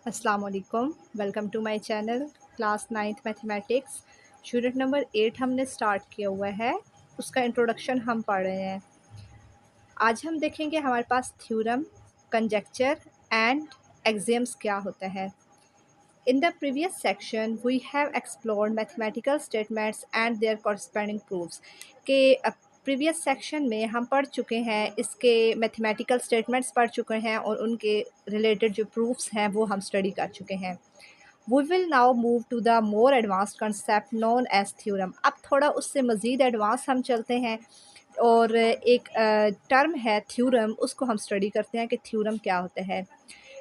अस्सलाम वालेकुम। Welcome to my channel class 9th mathematics. Unit number 8 हमने स्टार्ट किया हुआ है, उसका इंट्रोडक्शन हम पढ़ रहे हैं। आज हम देखेंगे हमारे पास थ्योरम, कंजेक्चर एंड एक्सियम्स क्या होता है। In the previous section we have explored mathematical statements and their corresponding proofs के प्रीवियस सेक्शन में हम पढ़ चुके हैं, इसके मैथमेटिकल स्टेटमेंट्स पढ़ चुके हैं और उनके रिलेटेड जो प्रूफ्स हैं वो हम स्टडी कर चुके हैं। We will now move to the more advanced concept known as theorem। अब थोड़ा उससे मज़ीद एडवांस हम चलते हैं और एक टर्म है थ्योरम, उसको हम स्टडी करते हैं कि थ्योरम क्या होता है।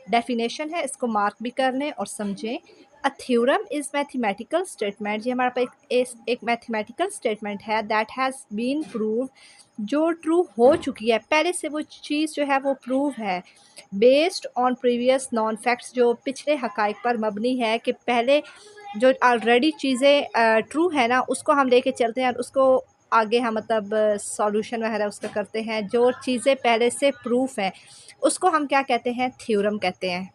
डेफिनेशन है, इसको मार्क भी कर लें और समझें। अ थ्योरम इज़ मैथमेटिकल स्टेटमेंट, ये हमारे पास एक मैथमेटिकल स्टेटमेंट है दैट हैज़ बीन प्रूव, जो ट्रू हो चुकी है, पहले से वो चीज़ जो है वो प्रूव है, based on previous non facts, जो पिछले हकाइक पर मबनी है कि पहले जो ऑलरेडी चीज़ें ट्रू है ना, उसको हम लेके चलते हैं और उसको आगे हम मतलब सॉल्यूशन वगैरह उसका करते हैं। जो चीज़ें पहले से प्रूफ हैं उसको हम क्या कहते हैं, थ्योरम कहते हैं।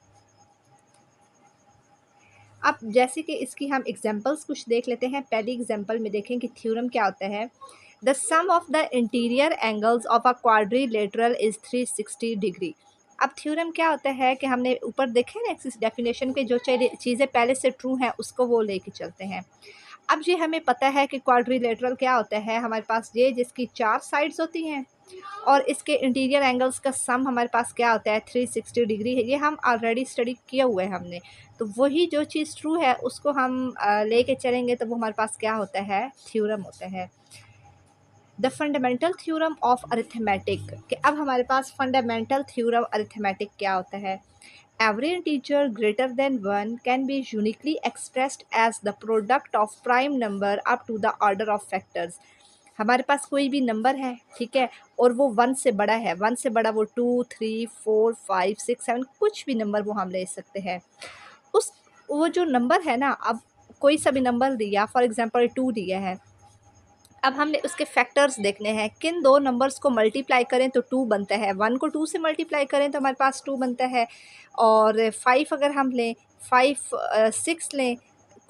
अब जैसे कि इसकी हम एग्जांपल्स कुछ देख लेते हैं। पहली एग्जांपल में देखें कि थ्योरम क्या होता है। The sum of the interior angles of a quadrilateral is 360 degree. अब थ्योरम क्या होता है कि हमने ऊपर देखे ना इस डेफिनेशन के, जो चीज़ें पहले से ट्रू हैं उसको वो लेके चलते हैं। अब ये हमें पता है कि क्वाड्रिलेटरल क्या होता है, हमारे पास ये जिसकी 4 साइड्स होती हैं और इसके इंटीरियर एंगल्स का सम हमारे पास क्या होता है, 360 डिग्री है। ये हम ऑलरेडी स्टडी किया हुआ है हमने, तो वही जो चीज़ ट्रू है उसको हम लेके चलेंगे तो वो हमारे पास क्या होता है, थ्योरम होता है। The fundamental theorem of arithmetic, कि अब हमारे पास फंडामेंटल थ्योरम अरिथमेटिक क्या होता है। Every integer greater than 1 can be uniquely expressed as the product of prime number up to the order of factors। हमारे पास कोई भी नंबर है, ठीक है, और वो 1 से बड़ा है, 1 से बड़ा वो 2, 3, 4, 5, 6, 7 कुछ भी नंबर वो हम ले सकते हैं। उस वो जो नंबर है ना, अब कोई सा भी नंबर दिया, फॉर एग्जांपल 2 दिया है। अब हमने उसके फैक्टर्स देखने हैं, किन दो नंबर्स को मल्टीप्लाई करें तो 2 बनता है, 1 को 2 से मल्टीप्लाई करें तो हमारे पास 2 बनता है। और 5 अगर हम लें, 5 6 लें,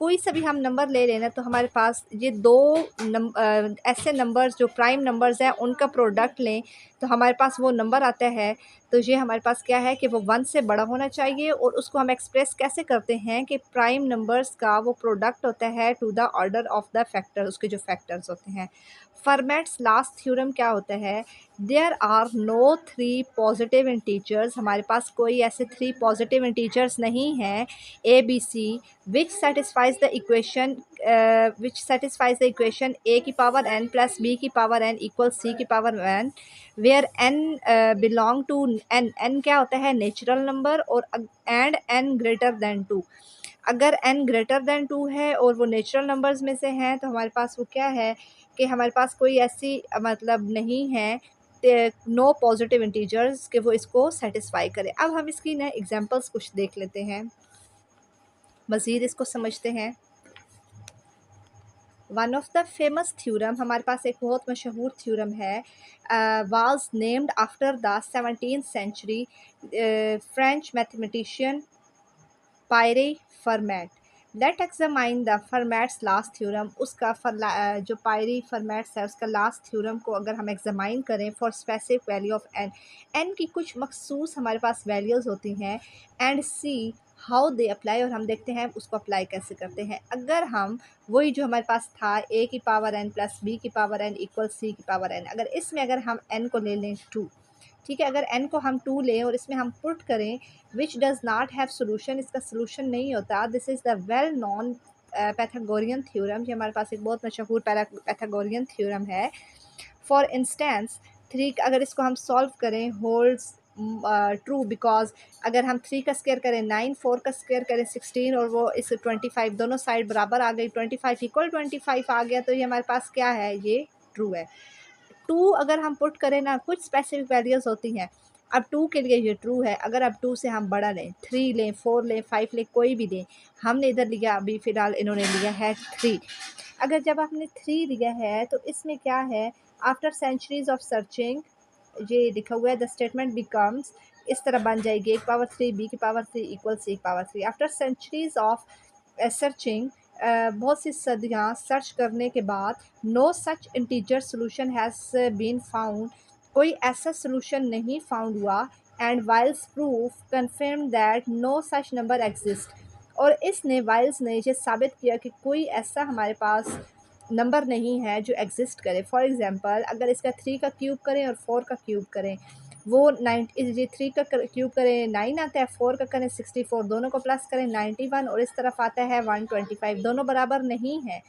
कोई सा भी हम नंबर ले लेना तो हमारे पास ये दो ऐसे नंबर्स जो प्राइम नंबर्स हैं उनका प्रोडक्ट लें तो हमारे पास वो नंबर आता है। तो ये हमारे पास क्या है कि वो 1 से बड़ा होना चाहिए, और उसको हम एक्सप्रेस कैसे करते हैं कि प्राइम नंबर्स का वो प्रोडक्ट होता है to the order of the factor, उसके जो फैक्टर्स होते हैं। फर्मेट्स लास्ट थ्योरम क्या होता है, there are no 3 positive integers, हमारे पास कोई ऐसे 3 पॉजिटिव इंटीजर्स नहीं हैं A B C which satisfies the equation A की पावर एन प्लस बी की पावर एन इक्वल सी की power N, where N belong to N. N क्या होता है, नेचुरल नंबर, और एंड एन ग्रेटर देन 2। अगर n ग्रेटर देन 2 है और वो नेचुरल नंबर्स में से हैं तो हमारे पास वो क्या है कि हमारे पास कोई ऐसी मतलब नहीं है, नो पॉजिटिव इंटीजर्स कि वो इसको सेटिस्फाई करे। अब हम इसकी ना एग्जांपल्स कुछ देख लेते हैं, मज़ीद इसको समझते हैं। One of the famous theorem, हमारे पास एक बहुत मशहूर थ्योरम है, was named after the 17th century French mathematician Pierre Fermat. Let examine the Fermat's last theorem. उसका जो पायरी फर्मेट्स है उसका लास्ट थ्योरम को अगर हम एग्जामाइन करें for specific value of n, n की कुछ मखसूस हमारे पास वैल्यूज़ होती हैं, and see how they apply, और हम देखते हैं उसको अप्लाई कैसे करते हैं। अगर हम वही जो हमारे पास था ए की पावर एन प्लस बी की पावर एन इक्वल सी की पावर एन, अगर इसमें अगर हम एन को ले लें 2, ठीक है, अगर n को हम 2 लें और इसमें हम पुट करें विच डज़ नॉट हैव सोल्यूशन, इसका सोल्यूशन नहीं होता। This is the well non Pythagorean theorem, ये हमारे पास एक बहुत मशहूर पैथागोरियन थ्योरम है। फॉर इंस्टेंस 3, अगर इसको हम सॉल्व करें होल्ड्स ट्रू, बिकॉज अगर हम 3 का स्क्वायर करें 9, 4 का स्क्वायर करें 16 और वो इस 25 दोनों साइड बराबर आ गई, 25 इक्वल 25 आ गया, तो ये हमारे पास क्या है, ये ट्रू है। 2 अगर हम पुट करें ना, कुछ स्पेसिफिक वैल्यूज़ होती हैं। अब 2 के लिए ये ट्रू है, अगर अब 2 से हम बड़ा लें, 3 लें, 4 लें, 5 लें, कोई भी लें, हमने इधर लिया, अभी फ़िलहाल इन्होंने लिया है 3। अगर जब आपने 3 लिया है तो इसमें क्या है, आफ्टर सेंचुरीज ऑफ सर्चिंग, ये लिखा हुआ है द स्टेटमेंट बिकम्स इस तरह बन जाएगी a की पावर 3 b की पावर 3 इक्वल c की power 3। After centuries of searching, बहुत सी सदियाँ सर्च करने के बाद, no such integer solution has been found, कोई ऐसा सोल्यूशन नहीं फाउंड हुआ। And Wiles proof confirm that no such number exist, और इसने वाइल्स ने ये साबित किया कि कोई ऐसा हमारे पास नंबर नहीं है जो एग्जिस्ट करे। फॉर एग्जांपल, अगर इसका 3 का क्यूब करें और 4 का क्यूब करें, वो 3 का क्यूब करें 9 आता है, 4 का करें 64, दोनों को प्लस करें 91, और इस तरफ आता है 125, दोनों बराबर नहीं है।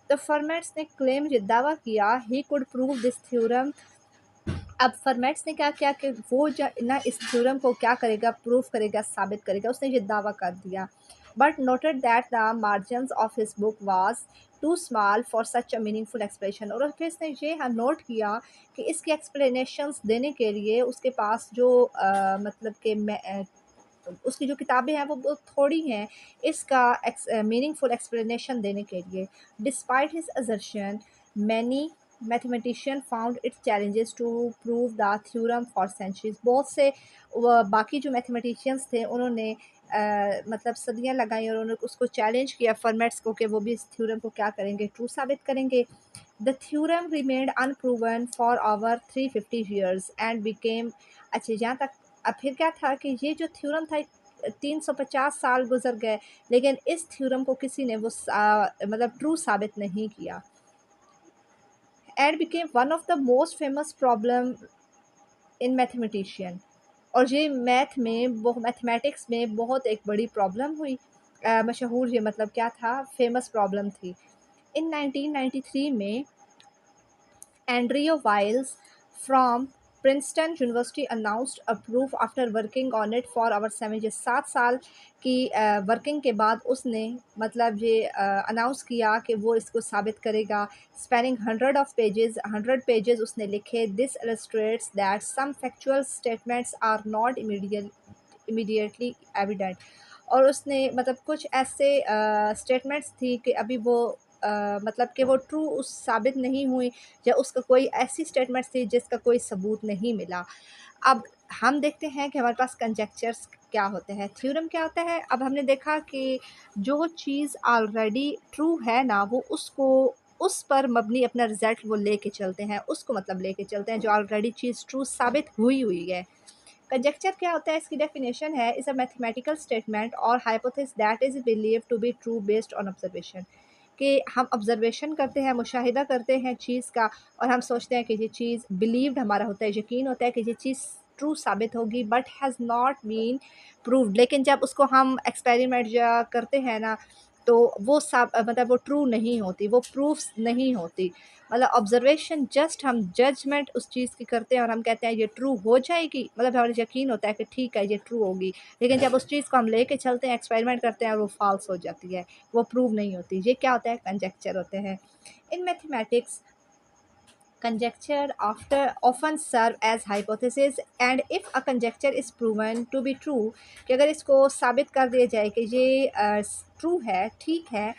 तो फर्मेट्स ने क्लेम ये दावा किया he could prove this theorem. अब फर्मेट्स ने क्या किया कि वो जो ना इस थ्योरम को क्या करेगा, प्रूफ करेगा, साबित करेगा, उसने ये दावा कर दिया। But noted that the margins of his book was too small for such a meaningful explanation, और फिर इसने ये नोट किया कि इसकी एक्सप्लेनेशंस देने के लिए उसके पास जो मतलब कि उसकी जो किताबें हैं वो थोड़ी हैं इसका मीनिंगफुल एक्सप्लेनेशन देने के लिए। Despite his assertion, many mathematician found it's challenges to prove the theorem for centuries. बहुत से बाकी जो मैथमेटिशियंस थे उन्होंने मतलब सदियां लगाई और उन्होंने उसको चैलेंज किया फर्मेट्स को कि वो भी इस थ्योरम को क्या करेंगे, ट्रू साबित करेंगे। The theorem remained unproven for over 350 years and became, अच्छा जहाँ तक अब फिर क्या था कि ये जो थ्योरम था 350 साल गुजर गए, लेकिन इस थ्योरम को किसी ने वो मतलब ट्रू साबित नहीं किया। And became one of the most famous problem in mathematician, और ये मैथमेटिक्स में बहुत एक बड़ी प्रॉब्लम हुई, मशहूर, ये मतलब क्या था, फेमस प्रॉब्लम थी। इन 1993 में Andrew Wiles from Princeton University announced a proof after working on it for over 7 साल की वर्किंग के बाद उसने मतलब ये अनाउंस किया कि वो इसको साबित करेगा। स्पेनिंग 100 पेजेस उसने लिखे। This illustrates that some factual statements are not immediately evident, और उसने मतलब कुछ ऐसे स्टेटमेंट्स थी कि अभी वो मतलब कि वो ट्रू उस साबित नहीं हुई, या उसका कोई ऐसी स्टेटमेंट्स थी जिसका कोई सबूत नहीं मिला। अब हम देखते हैं कि हमारे पास कंजेक्चर्स क्या होते हैं, थ्योरम क्या होता है। अब हमने देखा कि जो चीज़ ऑलरेडी ट्रू है ना, वो उसको उस पर मबनी अपना रिजल्ट वो लेके चलते हैं, उसको मतलब लेके चलते हैं जो ऑलरेडी चीज़ ट्रू साबित हुई है। कंजेक्चर क्या होता है, इसकी डेफिनेशन है, is a mathematical statement or hypothesis that is believe to be true based on observation, कि हम ऑब्जर्वेशन करते हैं, मुशाहिदा करते हैं चीज़ का, और हम सोचते हैं कि ये चीज़ बिलीव्ड हमारा होता है, यकीन होता है कि ये चीज़ ट्रू साबित होगी, but has not been proved. लेकिन जब उसको हम एक्सपेरिमेंट या करते हैं ना, तो वो मतलब वो ट्रू नहीं होती, वो प्रूफ्स नहीं होती। मतलब ऑब्जर्वेशन जस्ट हम जजमेंट उस चीज़ की करते हैं और हम कहते हैं ये ट्रू हो जाएगी, मतलब हमें यकीन होता है कि ठीक है ये ट्रू होगी, लेकिन जब उस चीज़ को हम लेके चलते हैं, एक्सपेरिमेंट करते हैं, और वो फॉल्स हो जाती है, वो प्रूव नहीं होती। ये क्या होता है, कंजेक्चर होते हैं। In mathematics conjecture after often serve as hypothesis, and if a conjecture is proven to be true, कि अगर इसको साबित कर दिया जाए कि ये ट्रू है, ठीक है,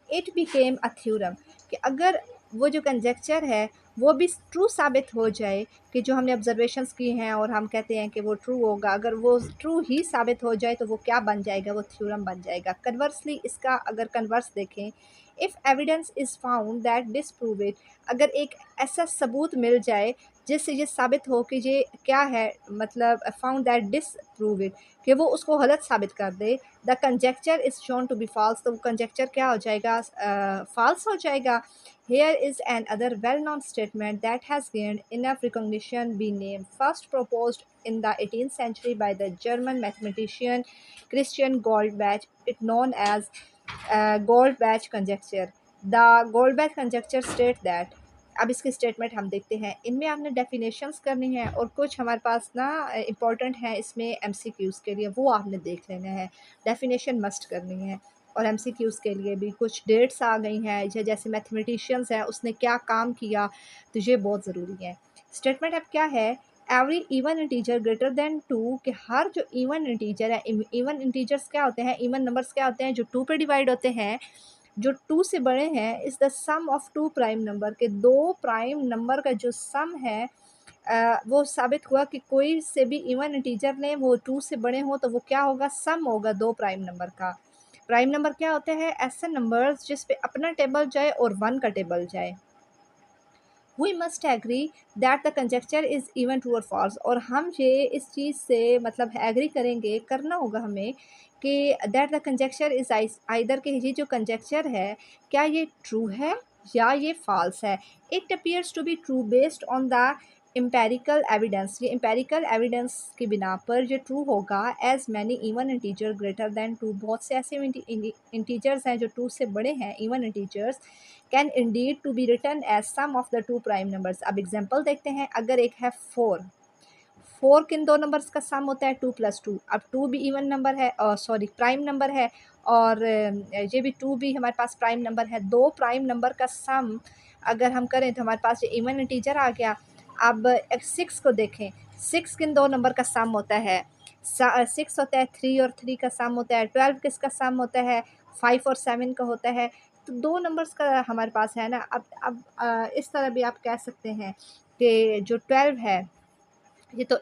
इट बिकेम अ थ्योरम, कि अगर वो जो कंजेक्चर है वो भी ट्रू साबित हो जाए, कि जो हमने ऑब्जर्वेशंस की हैं और हम कहते हैं कि वो ट्रू होगा, अगर वो ट्रू ही साबित हो जाए तो वो क्या बन जाएगा, वो थ्योरम बन जाएगा। कन्वर्सली इसका अगर कन्वर्स देखें, if evidence is found that disprove it, अगर एक ऐसा सबूत मिल जाए जिससे ये साबित हो कि ये क्या है, मतलब फाउंड दैट डिसप्रूव इट, कि वो उसको गलत साबित कर दे, the conjecture is shown to be false, तो वो कंजेक्चर क्या हो जाएगा, फॉल्स हो जाएगा। Here is another well-known statement that has gained enough recognition be named. First proposed in the 18th century by the German mathematician Christian Goldbach, it known as Goldbach conjecture. The Goldbach conjecture state that, अब इसकी statement हम देखते हैं, इनमें आपने definitions करनी है और कुछ हमारे पास ना इम्पोर्टेंट है इसमें एमसीक्यूज़ के लिए, वो आपने देख लेना है, डेफिनेशन मस्ट करनी है। और एमसीक्यूज़ के लिए भी कुछ डेट्स आ गई हैं, जैसे मैथमेटिशियंस हैं उसने क्या काम किया, तो ये बहुत ज़रूरी है। स्टेटमेंट अब क्या है, every even integer greater than 2, कि हर जो इवन इंटीजर है, इवन इंटीजर्स क्या होते हैं, इवन नंबर्स क्या होते हैं, जो 2 पे डिवाइड होते हैं, जो 2 से बड़े हैं, is the sum of 2 prime number, के 2 प्राइम नंबर का जो सम है वो साबित हुआ कि कोई से भी इवन इंटीजर लें, वो 2 से बड़े हों, तो वो क्या होगा, सम होगा 2 प्राइम नंबर का। प्राइम नंबर क्या होते हैं, ऐसे नंबर्स जिस पे अपना टेबल जाए और 1 का टेबल जाए। We must agree that the conjecture is even true और फॉल्स, और हम ये इस चीज़ से मतलब एग्री करेंगे, करना होगा हमें कि that the conjecture is either कि ये जो कंजेक्चर है क्या ये ट्रू है या ये फॉल्स है। It appears to be true based on the empirical evidence, ये एम्पेरिकल एविडेंस की बिना पर ये ट्रू होगा। As many even integer greater than 2, बहुत से ऐसे इंटीजर्स हैं जो 2 से बड़े हैं, even integers can indeed to be written as sum of the 2 prime numbers. अब एग्जांपल देखते हैं, अगर एक है 4, 4 किन दो नंबर्स का सम होता है, 2 + 2। अब 2 भी इवन नंबर है, सॉरी प्राइम नंबर है, और ये भी 2 भी हमारे पास प्राइम नंबर है। दो प्राइम नंबर का सम अगर हम करें तो हमारे पास ये इवन इंटीजर आ गया। अब 6 को देखें, 6 किन दो नंबर का सम होता है, 6 होता है 3 और 3 का सम होता है। 12 किसका सम होता है, 5 और 7 का होता है। तो दो नंबर्स का हमारे पास है ना। अब इस तरह भी आप कह सकते हैं कि जो 12 है, ये तो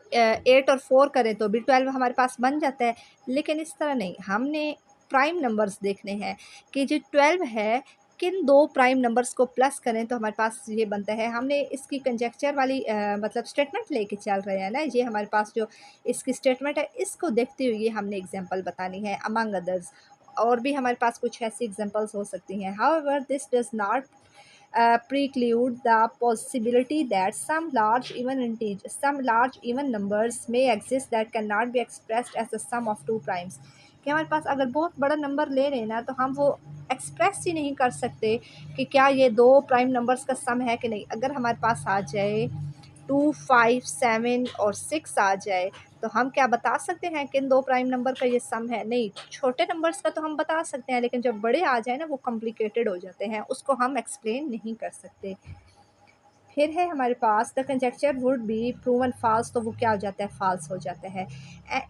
8 और 4 करें तो भी 12 हमारे पास बन जाता है। लेकिन इस तरह नहीं, हमने प्राइम नंबर्स देखने हैं कि जो 12 है किन दो प्राइम नंबर्स को प्लस करें तो हमारे पास ये बनता है। हमने इसकी कंजेक्चर वाली मतलब स्टेटमेंट लेके चल रहे हैं ना, ये हमारे पास जो इसकी स्टेटमेंट है इसको देखते हुए हमने एग्जांपल बतानी है अमंग अदर्स। और भी हमारे पास कुछ ऐसी एग्जांपल्स हो सकती हैं। However this does not preclude the possibility that some large even numbers may exist that cannot be expressed as the sum of two primes। कि हमारे पास अगर बहुत बड़ा नंबर ले रहे हैं ना, तो हम वो एक्सप्रेस ही नहीं कर सकते कि क्या ये दो प्राइम नंबर्स का सम है कि नहीं। अगर हमारे पास आ जाए 2, 5, 7 और 6 आ जाए, तो हम क्या बता सकते हैं कि इन दो प्राइम नंबर का ये सम है? नहीं। छोटे नंबर्स का तो हम बता सकते हैं, लेकिन जब बड़े आ जाए ना, वो कॉम्प्लिकेटेड हो जाते हैं, उसको हम एक्सप्लेन नहीं कर सकते। फिर है हमारे पास the conjecture would be proven false, तो वो क्या हो जाता है, फॉल्स हो जाता है।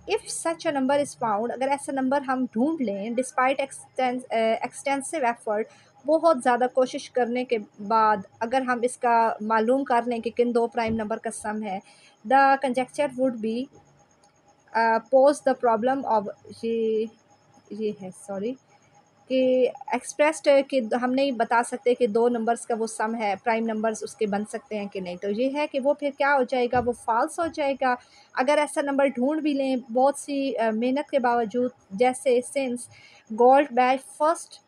If such a number is found, अगर ऐसा नंबर हम ढूंढ लें डिस्पाइट एक्सटेंसिव एफर्ट, बहुत ज़्यादा कोशिश करने के बाद अगर हम इसका मालूम कर लें कि किन दो प्राइम नंबर का सम है, the conjecture would B pose the problem of ये है सॉरी कि एक्सप्रेस्ड कि हम नहीं बता सकते कि दो नंबर्स का वो सम है, प्राइम नंबर्स उसके बन सकते हैं कि नहीं। तो ये है कि वो फिर क्या हो जाएगा, वो फॉल्स हो जाएगा। अगर ऐसा नंबर ढूंढ भी लें बहुत सी मेहनत के बावजूद, जैसे since gold batch first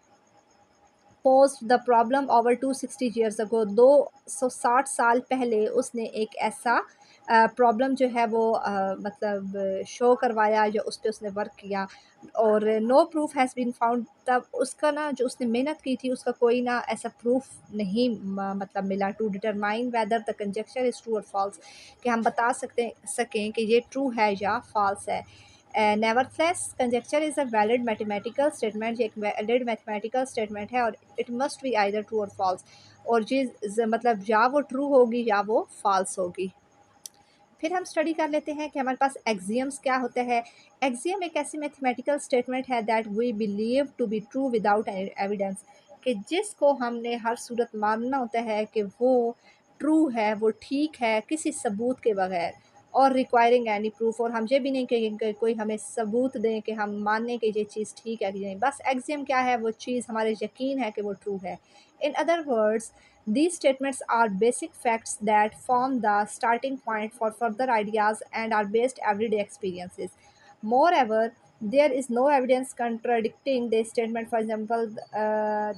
post the problem over 260 years ago, 260 साल पहले उसने एक ऐसा प्रॉब्लम जो है वो मतलब शो करवाया, जो उस पर उसने वर्क किया, और no proof has been found. तब उसका ना जो उसने मेहनत की थी उसका कोई ना ऐसा प्रूफ नहीं मतलब मिला to determine whether the conjecture is true और फॉल्स, कि हम बता सकें कि ये ट्रू है या फॉल्स है। Nevertheless conjecture is a valid mathematical statement, ये एक वैलिड मैथमेटिकल स्टेटमेंट है, और it must be either true और फॉल्स, और मतलब या वो ट्रू होगी या वो फॉल्स होगी। फिर हम स्टडी कर लेते हैं कि हमारे पास एक्सियम्स क्या होता है। एक्सियम एक ऐसी मैथमेटिकल स्टेटमेंट है that we believe to be true without evidence, कि जिसको हमने हर सूरत मानना होता है कि वो ट्रू है, वो ठीक है, किसी सबूत के बगैर, और रिक्वायरिंग एनी प्रूफ, और हम ये भी नहीं कहेंगे कि कोई हमें सबूत दें कि हम माने कि ये चीज़ ठीक है कि नहीं। बस एक्सियम क्या है, वो चीज़ हमारे यकीन है कि वो ट्रू है। In other words, these statements are basic facts that form the starting point for further ideas and are based everyday experiences. Moreover, there is no evidence contradicting this statement. For example,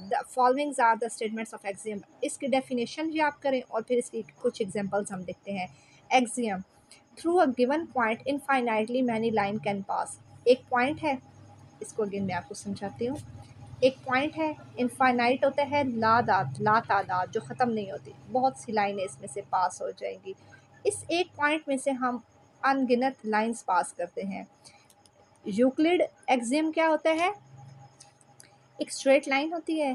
the following are the statements of axiom. इसकी definition भी आप करें और फिर इसकी कुछ examples हम देखते हैं। Axiom: through a given point, infinitely many line can pass. एक point है, इसको अगेन मैं आपको समझाती हूँ। एक पॉइंट है, इनफाइनाइट होता है, लातादाद जो ख़त्म नहीं होती, बहुत सी लाइनें इसमें से पास हो जाएंगी। इस एक पॉइंट में से हम अनगिनत लाइंस पास करते हैं। यूक्लिड एक्सियम क्या होता है, एक स्ट्रेट लाइन होती है,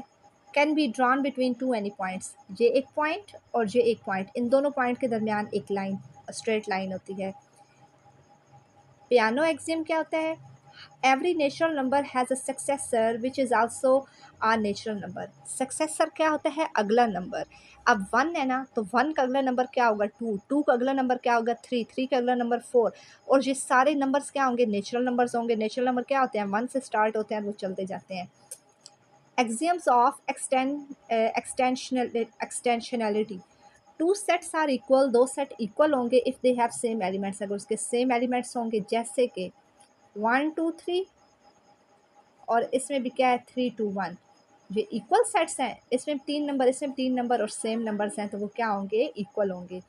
can be drawn between two any points, ये एक पॉइंट और ये एक पॉइंट, इन दोनों पॉइंट के दरमियान एक लाइन, स्ट्रेट लाइन होती है। पियानो एक्सियम क्या होता है, every natural number has a successor which is also a natural number. Successor क्या होता है? अगला नंबर। अब 1 है ना, तो 1 का अगला नंबर क्या होगा? 2, 2 का अगला नंबर क्या होगा? 3, 3 का अगला नंबर 4, और ये सारे नंबर्स क्या होंगे? नेचुरल नंबर्स होंगे। नेचुरल नंबर क्या होते हैं? 1 से स्टार्ट होते हैं, वो चलते जाते हैं। Axioms of extensionality. Two sets are equal, दो सेट इक्वल होंगे if they have same elements, अगर उसके सेम एलिमेंट्स होंगे, जैसे कि 1 2 3, और इसमें भी क्या है? 3 2 1। ये इक्वल सेट्स हैं, इसमें 3 नंबर, इसमें 3 नंबर और सेम नंबर्स हैं, तो वो क्या होंगे? इक्वल होंगे।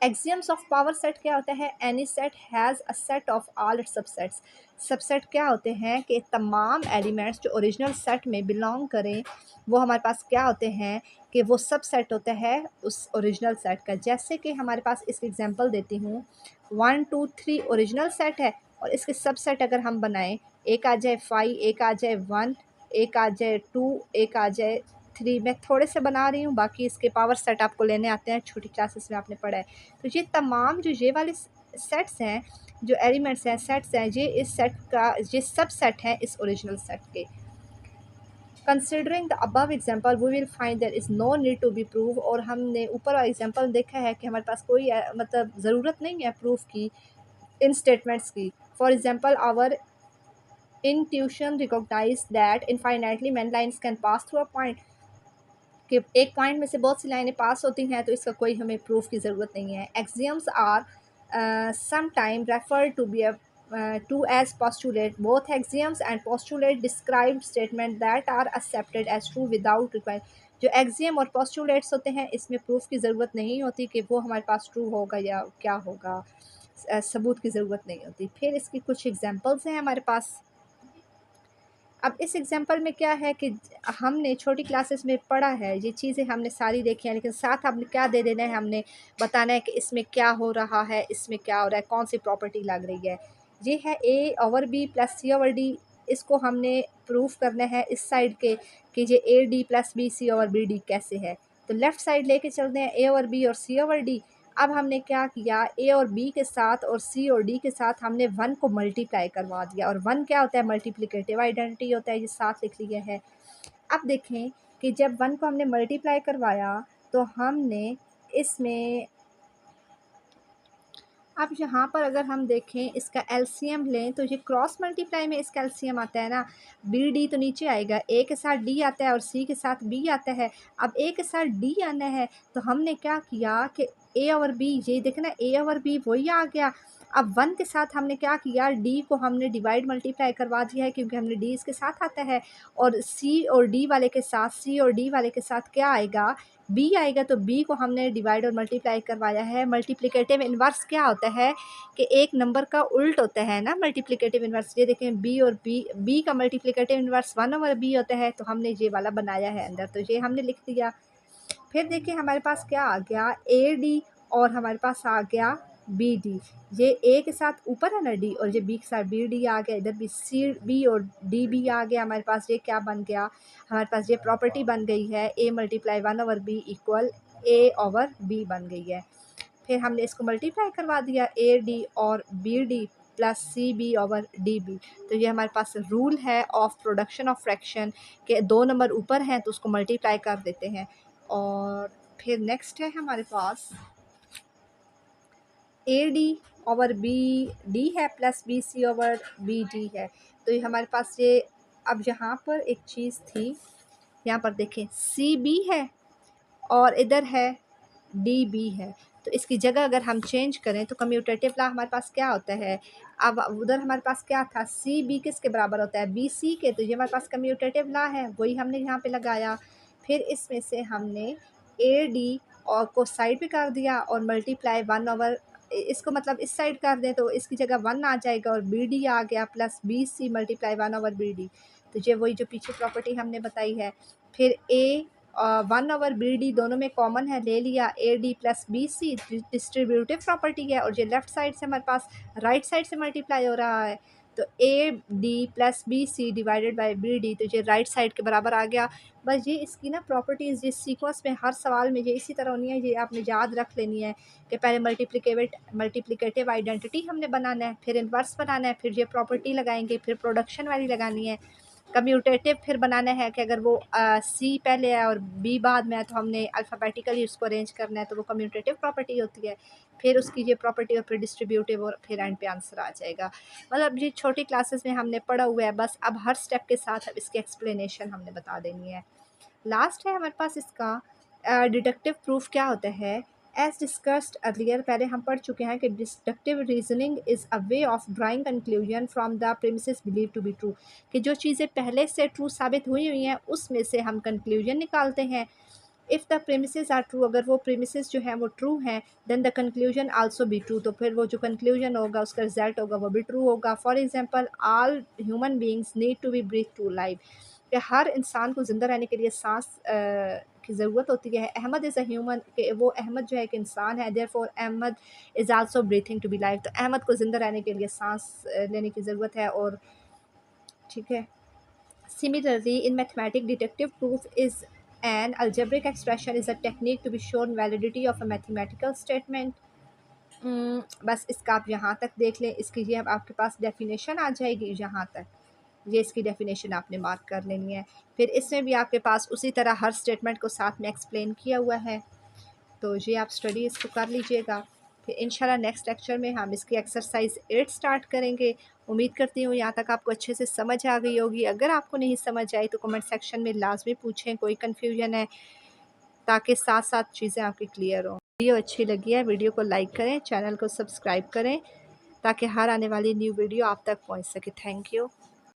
एक्सियम्स ऑफ पावर सेट क्या होता है? Any set has a set of all it's subsets. Subset क्या होते हैं? कि तमाम एलिमेंट्स जो ओरिजिनल सेट में बिलोंग करें, वो हमारे पास क्या होते हैं? कि वो सब सेट होता है उस ओरिजिनल सेट का। जैसे कि हमारे पास इसकी एग्जांपल देती हूँ, 1 2 3 ओरिजिनल सेट है, और इसके सब सेट अगर हम बनाएं, एक आ जाए 5, एक आ जाए 1, एक आ जाए 2, एक आ जाए 3। मैं थोड़े से बना रही हूँ, बाकी इसके पावर सेट आपको लेने आते हैं, छोटी क्लासेस में आपने पढ़ा है। तो ये तमाम जो ये वाले सेट्स हैं, जो एलिमेंट्स हैं, सेट्स हैं, ये इस सेट का, ये सब सेट हैं इस ओरिजिनल सेट के। Considering the above example we will find there is no need to be prove. और हमने ऊपर वाला एग्जाम्पल देखा है कि हमारे पास कोई मतलब ज़रूरत नहीं है प्रूफ की इन स्टेटमेंट्स की। For example our intuition recognize that infinitely many lines can pass through a point, कि एक पॉइंट में से बहुत सी लाइनें पास होती हैं, तो इसका कोई हमें प्रूफ की ज़रूरत नहीं है। Axioms are sometime refer to be to as postulate. Both axioms and postulate describe statement that are accepted as true without requiring. जो एक्सियम और postulates होते हैं, इसमें प्रूफ की ज़रूरत नहीं होती कि वो हमारे पास ट्रू होगा या क्या होगा, सबूत की ज़रूरत नहीं होती। फिर इसकी कुछ एग्जांपल्स हैं हमारे पास। अब इस एग्जांपल में क्या है कि हमने छोटी क्लासेस में पढ़ा है, ये चीज़ें हमने सारी देखी हैं, लेकिन साथ हमने क्या दे देना है? हमने बताना है कि इसमें क्या हो रहा है, इसमें क्या हो रहा है, कौन सी प्रॉपर्टी लग रही है। ये है ए ओवर बी प्लस सी ओवर डी। इसको हमने प्रूफ करना है इस साइड के, कि ये A D plus B C over B D कैसे है। तो लेफ़्ट साइड लेके चलते हैं, ए ओवर बी और सी ओवर डी। अब हमने क्या किया? ए और बी के साथ और सी और डी के साथ हमने 1 को मल्टीप्लाई करवा दिया, और 1 क्या होता है? मल्टीप्लिकेटिव आइडेंटिटी होता है, ये साथ लिख लिया है। अब देखें कि जब 1 को हमने मल्टीप्लाई करवाया, तो हमने इसमें, अब यहाँ पर अगर हम देखें इसका एलसीएम लें, तो ये क्रॉस मल्टीप्लाई में इसका एलसीएम आता है ना, बी डी तो नीचे आएगा, ए के साथ डी आता है और सी के साथ बी आता है। अब ए के साथ डी आना है, तो हमने क्या किया कि ए और बी, ये देखना ए और बी वही आ गया। अब 1 के साथ हमने क्या किया? डी को हमने डिवाइड मल्टीप्लाई करवा दिया है, क्योंकि हमने डी इसके साथ आता है, और सी और डी वाले के साथ, सी और डी वाले के साथ क्या आएगा? बी आएगा। तो बी को हमने डिवाइड और मल्टीप्लाई करवाया है। मल्टीप्लिकेटिव इन्वर्स क्या होता है? कि एक नंबर का उल्ट होता है ना मल्टीप्लिकेटिव इन्वर्स। ये देखें, बी और बी का मल्टीप्लिकेटिव इन्वर्स 1 ओवर बी होता है, तो हमने ये वाला बनाया है अंदर, तो ये हमने लिख दिया। फिर देखिए हमारे पास क्या आ गया? ए डी, और हमारे पास आ गया बी डी। ये ए के साथ ऊपर है ना डी, और ये बी के साथ बी डी आ गया। इधर भी सी बी और डी बी आ गया हमारे पास। ये क्या बन गया? हमारे पास ये प्रॉपर्टी बन गई है, A multiply 1 over B equal A over B बन गई है। फिर हमने इसको मल्टीप्लाई करवा दिया, ए डी और B D plus C B over D B. तो ये हमारे पास रूल है ऑफ प्रोडक्शन ऑफ फ्रैक्शन, के 2 नंबर ऊपर हैं तो उसको मल्टीप्लाई कर देते हैं। और फिर नेक्स्ट है हमारे पास A D over B D है plus B C over B D है। तो ये हमारे पास ये, अब यहाँ पर एक चीज़ थी, यहाँ पर देखें सी बी है और इधर है डी बी है, तो इसकी जगह अगर हम चेंज करें तो कम्यूटेटिव लॉ हमारे पास क्या होता है? अब उधर हमारे पास क्या था? सी बी किसके बराबर होता है? बी सी के। तो ये हमारे पास कम्यूटेटिव लॉ है, वही हमने यहाँ पे लगाया। फिर इसमें से हमने ए डी और को साइड पे कर दिया और मल्टीप्लाई 1 ओवर, इसको मतलब इस साइड कर दें तो इसकी जगह 1 आ जाएगा, और बी डी आ गया plus B C multiply 1 over B D. तो ये वही जो पीछे प्रॉपर्टी हमने बताई है। फिर ए 1 ओवर बी डी दोनों में कॉमन है, ले लिया, A D plus B C distributive property है, और ये लेफ्ट साइड से हमारे पास राइट साइड से मल्टीप्लाई हो रहा है, तो AD+BC डिवाइडेड बाय BD, तो ये राइट साइड के बराबर आ गया। बस ये इसकी ना प्रॉपर्टीज़ जिस सीक्वेंस में हर सवाल में ये इसी तरह होनी है, ये आपने याद रख लेनी है कि पहले मल्टीप्लिकेटिव आइडेंटिटी हमने बनाना है, फिर इन्वर्स बनाना है, फिर ये प्रॉपर्टी लगाएंगे, फिर प्रोडक्शन वाली लगानी है, कम्यूटेटिव फिर बनाना है कि अगर वो सी पहले है और बी बाद में है तो हमने अल्फ़ाबेटिकली उसको अरेंज करना है, तो वो कम्यूटेटिव प्रॉपर्टी होती है। फिर उसकी ये प्रॉपर्टी और फिर डिस्ट्रीब्यूटिव और फिर एंड पे आंसर आ जाएगा। मतलब ये छोटी क्लासेस में हमने पढ़ा हुआ है, बस अब हर स्टेप के साथ अब इसकी एक्सप्लेनेशन हमने बता देनी है। लास्ट है हमारे पास इसका डिडक्टिव प्रूफ क्या होता है। एज डिस्कस्ड अर्लियर, पहले हम पढ़ चुके हैं कि deductive reasoning is a way of drawing conclusion from the premises believe to be true, कि जो चीज़ें पहले से ट्रू साबित हुई हुई हैं उसमें से हम कंक्लूजन निकालते हैं। If the premises are true, अगर वो प्रीमिसेस जो हैं वो ट्रू हैं, then the conclusion also be true, तो फिर वो जो कंक्लूजन होगा उसका रिजल्ट होगा वो भी ट्रू होगा। For example, all human beings need to be breathe to life, कि हर इंसान को ज़िंदा रहने के लिए सांस की ज़रूरत होती है। अहमद इज़ अ ह्यूमन, कि वो अहमद जो है एक इंसान है, therefore Ahmad is also breathing to be life, तो अहमद को ज़िंदा रहने के लिए सांस लेने की ज़रूरत है। और ठीक है, similarly, in mathematics, deductive proof is an algebraic expression is a technique to be shown validity of a mathematical statement. बस इसका आप यहाँ तक देख लें, इसकी ये अब आपके पास डेफिनेशन आ जाएगी यहाँ तक, ये इसकी डेफिनेशन आपने मार्क कर लेनी है। फिर इसमें भी आपके पास उसी तरह हर स्टेटमेंट को साथ में एक्सप्लेन किया हुआ है, तो ये आप स्टडी इसको कर लीजिएगा। फिर इंशाल्लाह नेक्स्ट लेक्चर में हम इसकी एक्सरसाइज 8 स्टार्ट करेंगे। उम्मीद करती हूँ यहाँ तक आपको अच्छे से समझ आ गई होगी। अगर आपको नहीं समझ आई तो कमेंट सेक्शन में लाजमी पूछें, कोई कन्फ्यूजन है, ताकि साथ साथ चीज़ें आपकी क्लियर हों। वीडियो अच्छी लगी है, वीडियो को लाइक करें, चैनल को सब्सक्राइब करें, ताकि हर आने वाली न्यू वीडियो आप तक पहुँच सके। Thank you.